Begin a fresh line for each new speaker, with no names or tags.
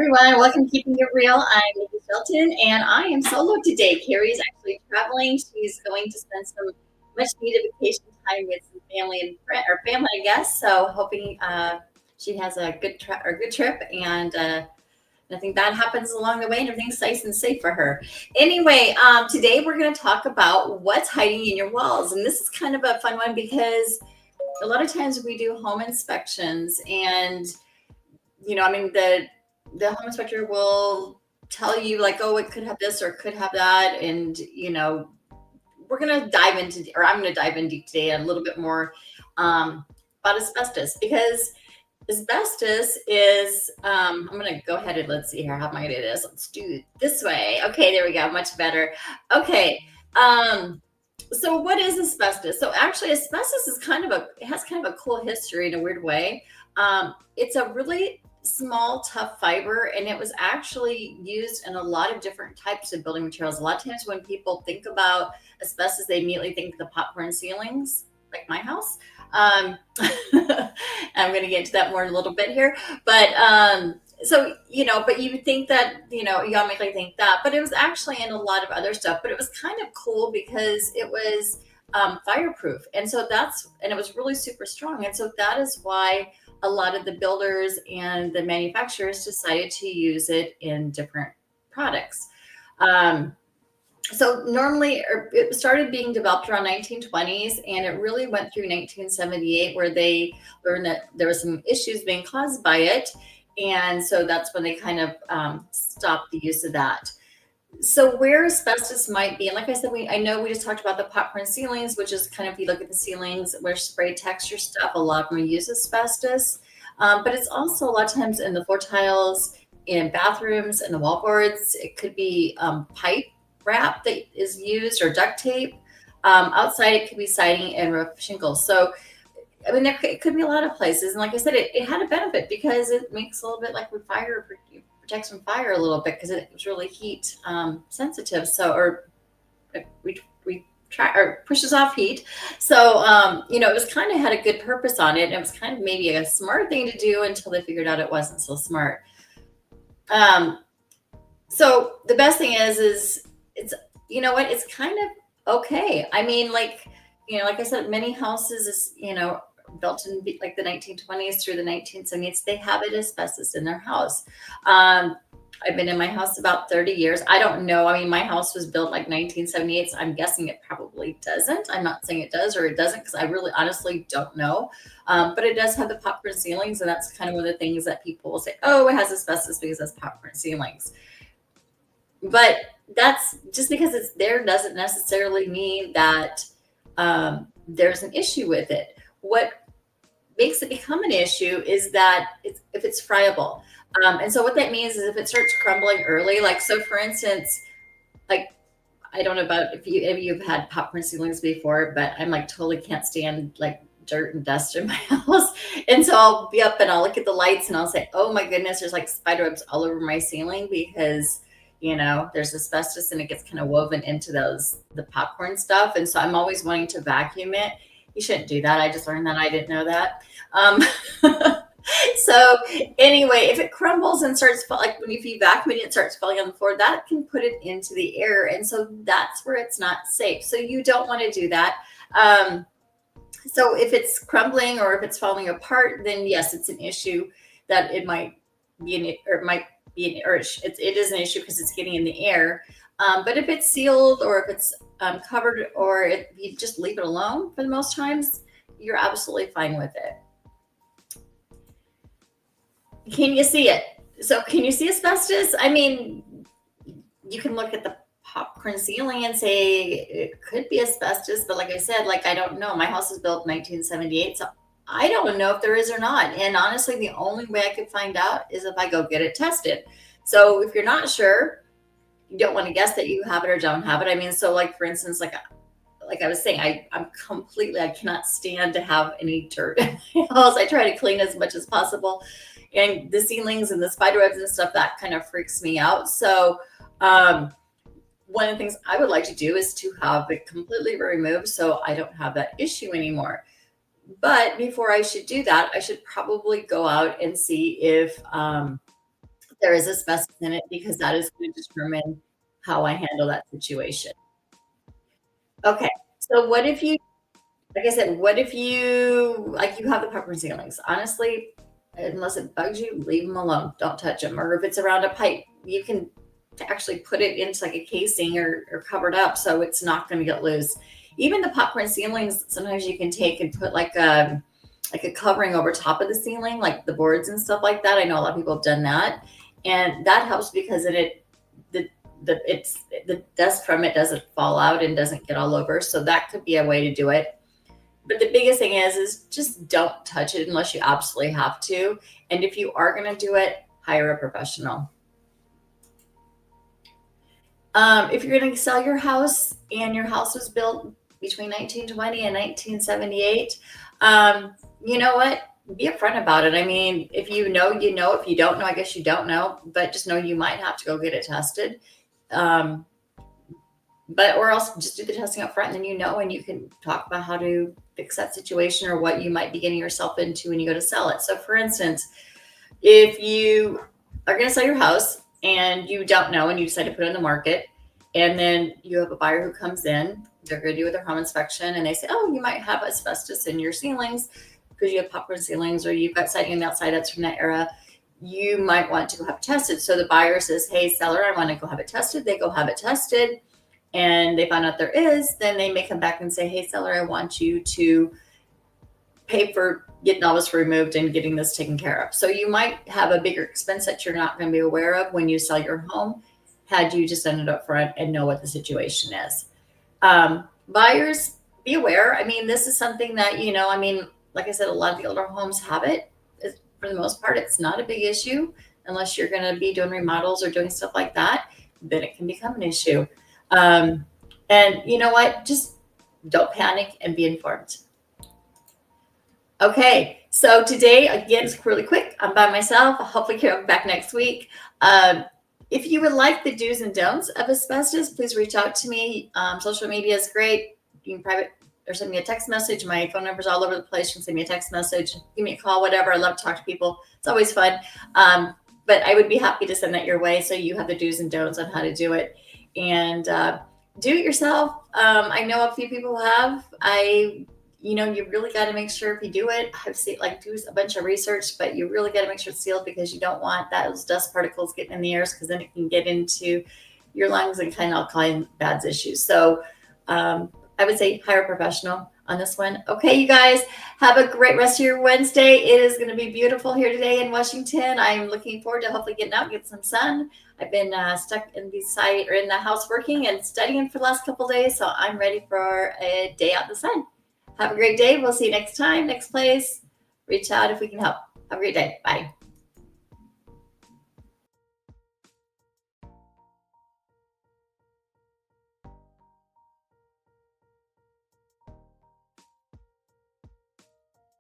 everyone. Welcome to Keeping It Real. I'm Nikki Shelton, and I am solo today. Carrie is actually traveling. She's going to spend some much needed vacation time with some family and friend, or family, I guess. So, hoping she has a good trip, and nothing bad happens along the way, and everything's nice and safe for her. Anyway, today we're going to talk about what's hiding in your walls, and this is kind of a fun one because a lot of times we do home inspections, and I mean the home inspector will tell you like, oh, it could have this or it could have that, and we're gonna dive into, or I'm gonna dive in deep today a little bit more about asbestos because asbestos is. I'm gonna go ahead and let's see here. How am I gonna do this? Let's do it this way. Okay, there we go. Much better. Okay. So what is asbestos? So actually, asbestos is it has kind of a cool history in a weird way. It's a really small, tough fiber, and it was actually used in a lot of different types of building materials. A lot of times when people think about asbestos, they immediately think of the popcorn ceilings, like my house. I'm going to get into that more in a little bit here, but but you would think that, you automatically think that, but it was actually in a lot of other stuff. But it was kind of cool because it was fireproof, and it was really super strong, and so that is why a lot of the builders and the manufacturers decided to use it in different products. Um, so normally it started being developed around 1920s, and it really went through 1978 where they learned that there were some issues being caused by it, and so that's when they kind of stopped the use of that. So where asbestos might be, and like I said, I know we just talked about the popcorn ceilings, which is kind of, if you look at the ceilings where spray texture stuff, a lot of them use asbestos. But it's also a lot of times in the floor tiles, in bathrooms, and the wallboards. It could be pipe wrap that is used, or duct tape. Outside, it could be siding and roof shingles. So I mean, it could be a lot of places. And like I said, it had a benefit because it makes a little bit like with fire, protects from fire a little bit because it's really heat sensitive. So, or we try or pushes off heat. So, it was kind of had a good purpose on it. And it was kind of maybe a smart thing to do until they figured out it wasn't so smart. Um, so the best thing is it's, it's kind of okay. I mean, like I said, many houses is, built in like the 1920s through the 1970s, they have it asbestos in their house. I've been in my house about 30 years. I don't know. I mean, my house was built like 1978, so I'm guessing it probably doesn't. I'm not saying it does or it doesn't because I really honestly don't know. But it does have the popcorn ceilings, and that's kind of one of the things that people will say, oh, it has asbestos because it has popcorn ceilings. But that's just because it's there doesn't necessarily mean that there's an issue with it. What makes it become an issue is that if it's friable. And so what that means is if it starts crumbling early, like, so for instance, like, I don't know about if you've had popcorn ceilings before, but I'm like totally can't stand like dirt and dust in my house. And so I'll be up and I'll look at the lights and I'll say, oh my goodness, there's like spider webs all over my ceiling because there's asbestos and it gets kind of woven into the popcorn stuff. And so I'm always wanting to vacuum it. You shouldn't do that. I just learned that. I didn't know that. So anyway, if it crumbles and starts like if you vacuum it, it starts falling on the floor, that can put it into the air. And so that's where it's not safe. So you don't want to do that. So if it's crumbling or if it's falling apart, then yes, it's an issue that it might be it is an issue because it's getting in the air. But if it's sealed or if it's covered, or if you just leave it alone for the most times, you're absolutely fine with it. Can you see it? So can you see asbestos? I mean, you can look at the popcorn ceiling and say it could be asbestos, but like I said, like, I don't know. My house was built in 1978, so I don't know if there is or not. And honestly, the only way I could find out is if I go get it tested. So if you're not sure, you don't want to guess that you have it or don't have it. I mean, so like for instance, like I was saying, I cannot stand to have any dirt in my house. I try to clean as much as possible. And the ceilings and the spider webs and stuff, that kind of freaks me out. So one of the things I would like to do is to have it completely removed so I don't have that issue anymore. But before I should do that, I should probably go out and see if there is asbestos in it because that is going to determine how I handle that situation. Okay. So what if you, like I said, what if you, like you have the pepper ceilings? Honestly, unless it bugs you, leave them alone. Don't touch them. Or if it's around a pipe, you can actually put it into like a casing or covered up so it's not going to get loose. Even the popcorn ceilings, sometimes you can take and put like a covering over top of the ceiling, like the boards and stuff like that. I know a lot of people have done that, and that helps because the the dust from it doesn't fall out and doesn't get all over. So that could be a way to do it. But the biggest thing is just don't touch it unless you absolutely have to. And if you are going to do it, hire a professional. If you're going to sell your house and your house was built between 1920 and 1978, you know what? Be upfront about it. I mean, if you know, you know. If you don't know, I guess you don't know. But just know you might have to go get it tested. Um, but or else just do the testing up front, and then you know, and you can talk about how to fix that situation or what you might be getting yourself into when you go to sell it. So, for instance, if you are going to sell your house and you don't know and you decide to put it on the market, and then you have a buyer who comes in, they're going to do their home inspection, and they say, "Oh, you might have asbestos in your ceilings because you have popcorn ceilings, or you've got siding on the outside that's from that era. You might want to go have it tested." So the buyer says, "Hey, seller, I want to go have it tested." They go have it tested, and they find out there is. Then they may come back and say, "Hey, seller, I want you to pay for getting all this removed and getting this taken care of." So you might have a bigger expense that you're not going to be aware of when you sell your home, had you just done it up front and know what the situation is. Buyers, be aware. I mean, this is something that, I mean, like I said, a lot of the older homes have it. For the most part, it's not a big issue unless you're going to be doing remodels or doing stuff like that. Then it can become an issue. And you know what? Just don't panic and be informed. Okay, so today, again, it's really quick. I'm by myself. Hopefully, come back next week. Um, if you would like the do's and don'ts of asbestos, please reach out to me. Social media is great. You can private or send me a text message. My phone number's all over the place. You can send me a text message, give me a call, whatever. I love to talk to people. It's always fun. But I would be happy to send that your way so you have the do's and don'ts on how to do it. And do it yourself. I know a few people have. You really got to make sure if you do it, I've seen do a bunch of research, but you really got to make sure it's sealed because you don't want those dust particles getting in the air because then it can get into your lungs and kind of cause bad issues. So I would say hire a professional on this one. Okay, you guys have a great rest of your Wednesday. It is going to be beautiful here today in Washington. I'm looking forward to hopefully getting out and get some sun. I've been stuck in the house working and studying for the last couple of days, so I'm ready for a day out in the sun. Have a great day. We'll see you next time, next place. Reach out if we can help. Have a great day. Bye.